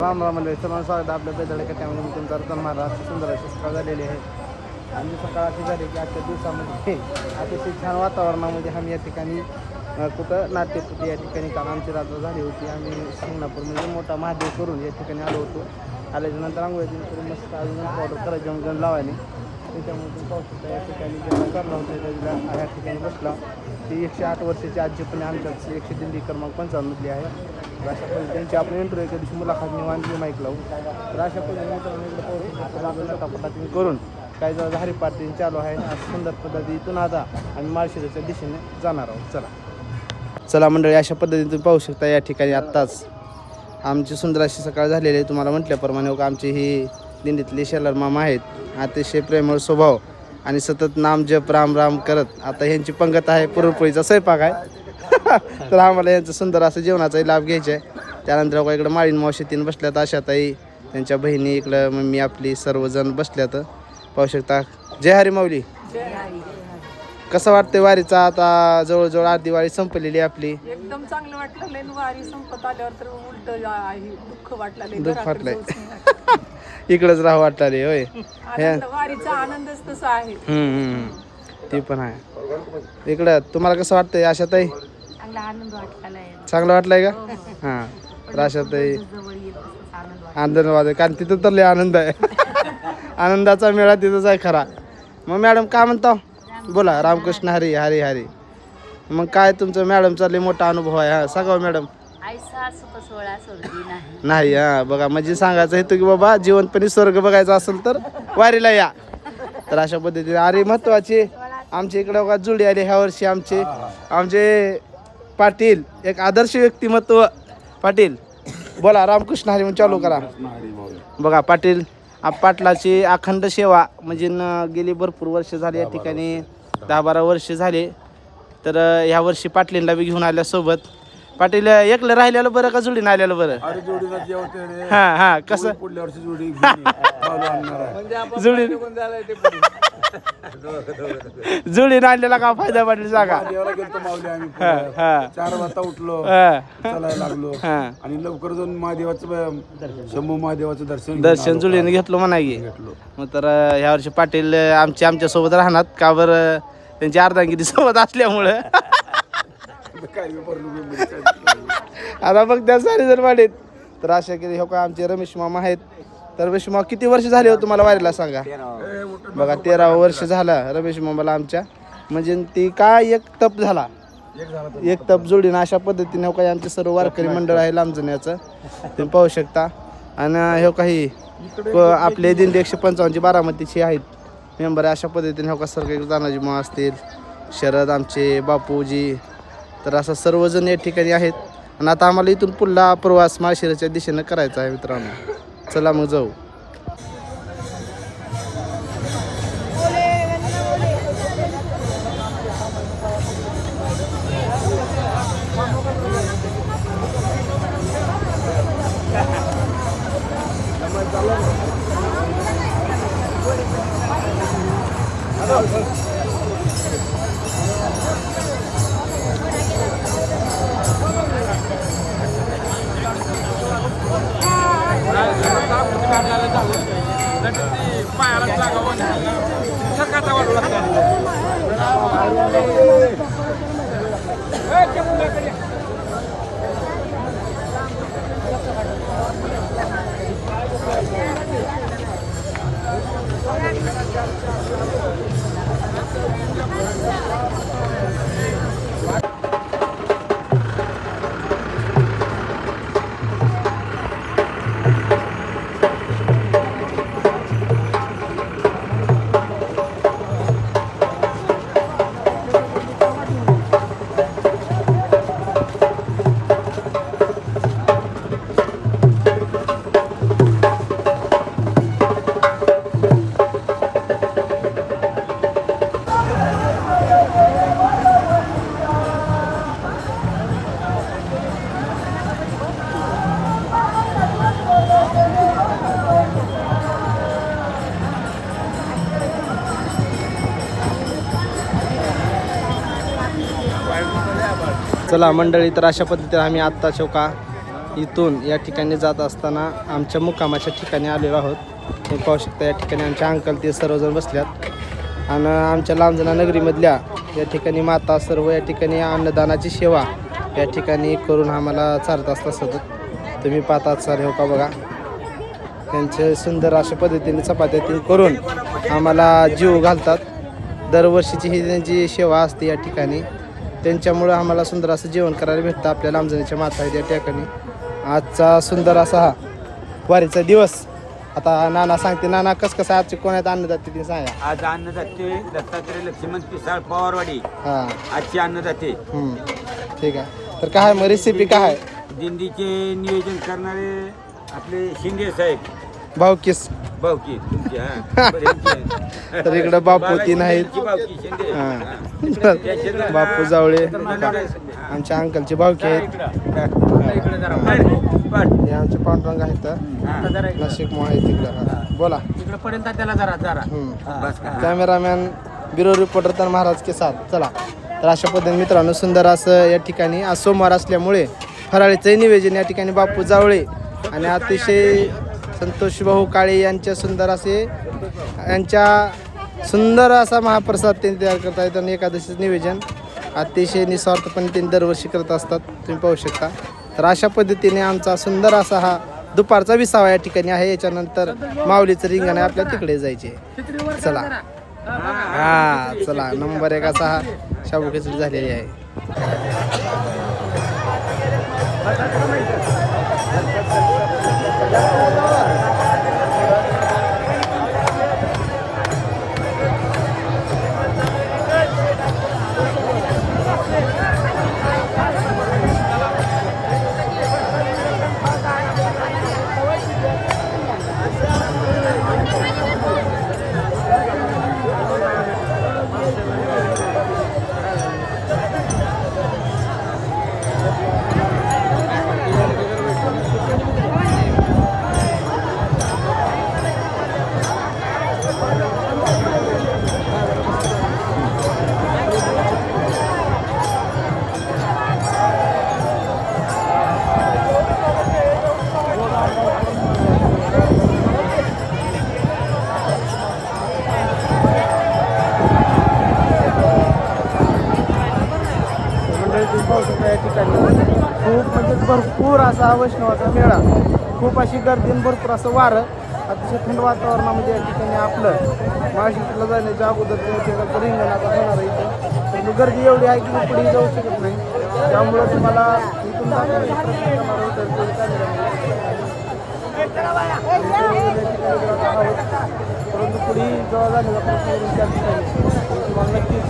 राम राम मंडळी, सर्वांना स्वागत आहे आपल्या बेदळे कट्ट्यामध्ये. मी तुमचा रतन महाराज. सुंदर अशी सकाळ झालेली आहे आणि सकाळ अशी झाली की आजच्या दिवसामध्ये अतिशय छान वातावरणामध्ये आम्ही या ठिकाणी कुठं नाट्यपुटी या ठिकाणी काल आमची रात्र झाली होती. आम्ही शिंगणापूर म्हणजे मोठा महादेव करून या ठिकाणी आलो होतो. आल्याच्यानंतर आंघोळीतून करून मस्त अजून पावडर करायचं गण लावायला. त्याच्यामुळे तुम्ही पाहू शकता या ठिकाणी जेव्हा करला होता त्याला या ठिकाणी बसला. ती 108 वर्षाची आजी पण आमच्याच 100 दिंडी क्रमांक 55 आहे. तर अशा पद्धतीने त्यांची आपण इंटरव्ह्यू एका दिवशी मुलाखत निवांत माईक लावू. तर अशा पद्धतीने पटापटापटी करून काही जरा हरिपाठ चालू आहे. सुंदर पद्धतीतून आता आम्ही माळशिरसच्या दिशेने जाणार आहोत. चला मंडळी, अशा पद्धतीने तुम्ही पाहू शकता या ठिकाणी आत्ताच आमची सुंदर अशी सकाळ झालेली आहे. तुम्हाला म्हटल्याप्रमाणे आमची ही दिंडीतले शेलार मामा आहेत. अतिशय प्रेमळ स्वभाव आणि सतत नाम जप राम राम करत आता ह्यांची पंगत आहे. पुरणपोळीचा स्वयंपाक आहे. तर आम्हाला यांचं सुंदर असं जेवणाचाही लाभ घ्यायचा आहे. त्यानंतर इकडं माळीन मावशी तीन बसल्यात, आशाताई त्यांच्या बहिणी इकडं मम्मी आपली सर्वजण बसल्यात. पाहू शकता. जय हरी माऊली. कसं वाटतंय वारीचा? आता जवळजवळ अर्धी वारी संपलेली आपली. एकदम चांगलं वाटलं. वारी संपत आल्यावर तर उलट दुःख वाटलं. दुःख वाटलंय. इकडंच राहू वाटले होय. वारीचा आनंदच तसा आहे. ते पण आहे. इकडं तुम्हाला कसं वाटतंय आशाताई? आनंद वाटला. चांगलं वाटलंय का? हां. तर आशाताई आनंद वाटत कारण तिथं तर लय आनंद आहे. आनंदाचा मेळा तिथंच आहे खरा. मग मॅडम काय म्हणता? बोला. रामकृष्ण हरी हरी हरी. मग काय तुमचं मॅडम चालले मोठा अनुभव आहे? हा सांगा मॅडम. नाही. हा बघा, म्हणजे सांगायचं हेतू की बाबा जिवंतपणे स्वर्ग बघायचा असेल तर वारीला या. तर अशा पद्धतीने अरे महत्वाची आमच्या इकडे बघा जुळी आली ह्या वर्षी. आमचे पाटील एक आदर्श व्यक्तिमत्व. पाटील बोला. रामकृष्ण हरी म्हणून चालू करा. बघा पाटील पाटलाची अखंड सेवा म्हणजे गेली भरपूर वर्ष झाली या ठिकाणी. 10-12 वर्ष झाले. तर ह्या वर्षी पाटलींना बी घेऊन आल्यासोबत. पाटील एकलं राहिलेलं बरं का जोडीनं आलेलं बरं? हां हां. कसं जोडीनं आणलेला का फायदा पाटील सांगा? 4 वाजता उठलो, चालायला लागलो आणि लवकर जाऊन महादेवाचं शंभू महादेवाचं दर्शन जोडीनं घेतलो म्हणा की. मग तर ह्या वर्षी पाटील आमच्या सोबत राहणार का बरं? त्यांची अर्धांगिरी सोबत असल्यामुळं आता बघ त्या सारी जर वाढेत. तर अशा केली हो का आमचे रमेश मामा आहेत. तर रमेश मामा किती वर्ष झाले हो तुम्हाला वारीला सांगा? बघा 13वं वर्ष झाला रमेश मामाला आमच्या. म्हणजे ती काय एक तप झाला. एक तप जोडीनं अशा पद्धतीने हो काही आमचे सर्व वारकरी मंडळ आहे लांबजण्याचं तुम्ही पाहू शकता. आणि हो काही आपले दिंडी 155 बारामतीची आहेत मेंबर आहे. अशा पद्धतीने हो का सरकारी तानाजी मा असतील, शरद आमचे बापूजी. तर असं सर्वजण या ठिकाणी आहेत. आणि आता आम्हाला इथून पुढला प्रवास माळशिरसच्या दिशेनं करायचा आहे मित्रांनो. चला मग जाऊ. चला मंडळी, तर अशा पद्धतीने आम्ही आत्ता चौका इथून या ठिकाणी जात असताना आमच्या मुक्कामाच्या ठिकाणी आलेलो आहोत. तुम्ही पाहू शकता या ठिकाणी आमचे अंकल ते सर्वजण बसल्यात आणि आमच्या लांबजना नगरीमधल्या या ठिकाणी माता सर्व या ठिकाणी अन्नदानाची सेवा या ठिकाणी करून आम्हाला चालत असतात सतत. तुम्ही पाहतात सर हो का बघा, त्यांचे सुंदर अशा पद्धतीने चपात्या करून आम्हाला जीव घालतात. दरवर्षीची ही त्यांची सेवा असते या ठिकाणी. त्यांच्यामुळं आम्हाला सुंदर असं जेवण करायला भेटतं. आपल्या लांबजणीच्या माता आहेत या ठिकाणी. आजचा सुंदर असा हा वारीचा दिवस. आता नाना सांगते, नाना कसं आजचे कोणात अन्नदाते ते सांगा. आज अन्नदाते दत्तात्रय लक्ष्मण पिसाळ पवारवाडी हां आजची अन्नदाते. ठीक आहे. तर काय मग रेसिपी काय आहे? दिंडीचे नियोजन करणारे आपले शिंदे साहेब भाऊकीस. भाऊकी तुमची हा. तर इकडं बापू तीन आहेत. भाऊकी शिंदे. हां बापू जावळे आमच्या अंकलचे भाऊकी आहेत. हे आमचे पांडुरंग आहेत. नाशिक मोह आहे तिकडं. हां बोला तिकडे पर्यंत त्याला जरा कॅमेरामॅन ब्युरो रिपोर्टर तर महाराज के साथ. चला तर अशा पद्धतीने मित्रांनो सुंदर असं या ठिकाणी आज सोमवार असल्यामुळे फराळीचंही निवेदन या ठिकाणी बापू जावळे आणि अतिशय संतोष भाऊ काळे यांच्या सुंदर असा महाप्रसाद त्यांनी तयार करता येतो. आणि एकादशीचं निवेदन अतिशय निस्वार्थपणे त्यांनी दरवर्षी करत असतात. तुम्ही पाहू शकता. तर अशा पद्धतीने आमचा सुंदर असा हा दुपारचा विसावा या ठिकाणी आहे. याच्यानंतर माऊलीचं रिंगण आहे, आपल्या तिकडे जायचे. चला हां चला नंबर 1 असा हा शाबू खिचडी झालेली आहे. या ठिकाणी खूप म्हणजे भरपूर असा वैष्णवाचा मेळा, खूप अशी गर्दी आणि भरपूर असं वारं, अतिशय थंड वातावरणामध्ये या ठिकाणी आपलं महाशिष्टला जाण्याच्या अगोदर ठिकाणचं रिंगण आता होणार आहे इथं. पण गर्दी एवढी आहे की पुढे जाऊ शकत नाही. त्यामुळं तुम्हाला इथून दाखवण्याचा प्रयत्न करणार परंतु पुढे जेव्हा झालेला प्रश्न त्या ठिकाणी तुम्हाला नक्कीच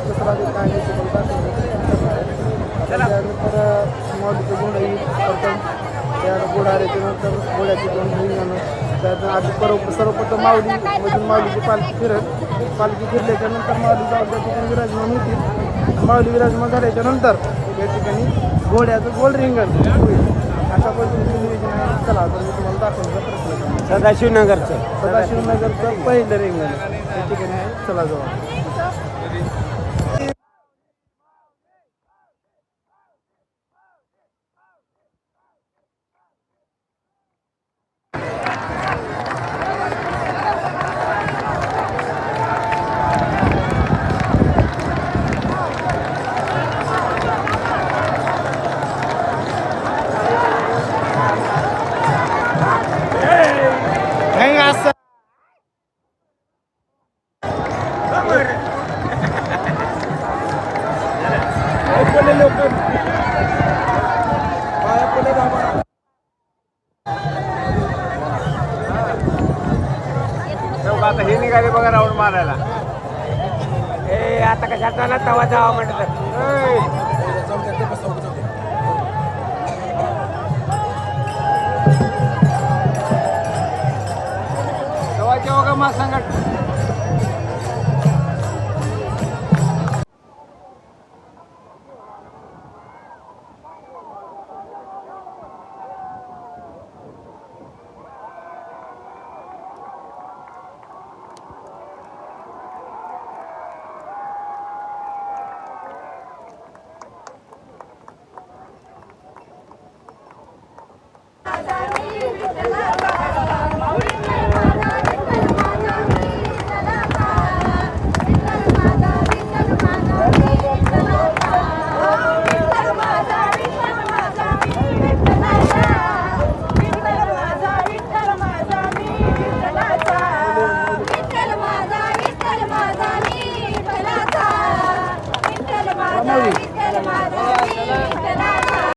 कसं काय त्यानंतर माऊलीचं घोडंही करतात. त्या घोडाऱ्याच्या नंतर घोड्याची 2 रिंगणं. त्यानंतर आधी सर्वप्रथम माऊलीमधून माऊलीची पालखी पालखी फिरल्याच्या नंतर माऊली जाऊन त्या ठिकाणी विराजमान होतील. माऊली विराजमान झाल्याच्या नंतर या ठिकाणी घोड्याचं गोल रिंगण होईल. अशा पद्धतीने नियोजन आहे. चला तर मी तुम्हाला दाखवण्याचा प्रयत्न करतो. सदाशिवनगरचं पहिलं रिंगण या ठिकाणी आहे. चला जाऊ. आता हे निघाले बघा राऊंड मारायला. आता कशात आला तवा जावा म्हणतात. तवा जेव्हा का मा सांगत